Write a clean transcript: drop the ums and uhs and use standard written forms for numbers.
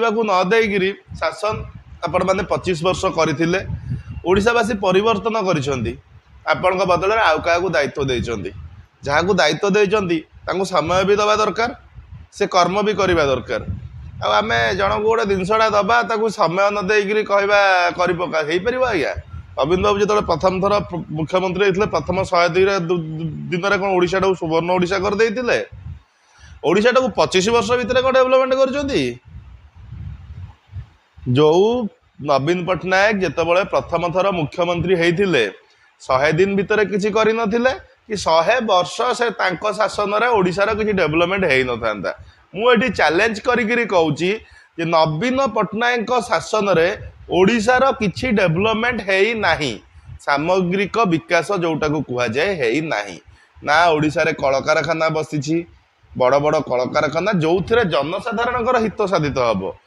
न देकिरी शासन आपण मैंने 25 वर्ष करते ओडावासी परिवर्तन कर बदल आउ क्या दायित्व देते जहाँ को दायित्व देते समय भी दबा दरकार से कर्म भी करवा दरकार आम जन को गोटे जिनसा दबा समय न देकर कहवा कर पका हो पार आज्ञा अरविंद बाबू जो प्रथम थर मुख्यमंत्री होते प्रथम 102 दिन में कौन ओडिशा टाक सुवर्ण ओडिशा करदे ओडिशा टाक 25 वर्ष भितर कौन डेभलपमेंट कर जो नवीन पट्टनायक जितेबाला प्रथम थर मुख्यमंत्री होते 100 दिन भितर किसी कर कि 100 वर्ष से शासन में ओडिशार किसी डेभलपमेंट हो न था मुझे चैलेंज करी कहूँ नवीन पट्टनायक शासन में ओडिशार किसी डेभलपमेंट है नहीं सामग्रिक विकास जोटा को कहुए है नहीं ना ओडिशा रे कलकारखाना बसी बड़ बड़ कलकारखाना जो थे जनसाधारण हित साधित हम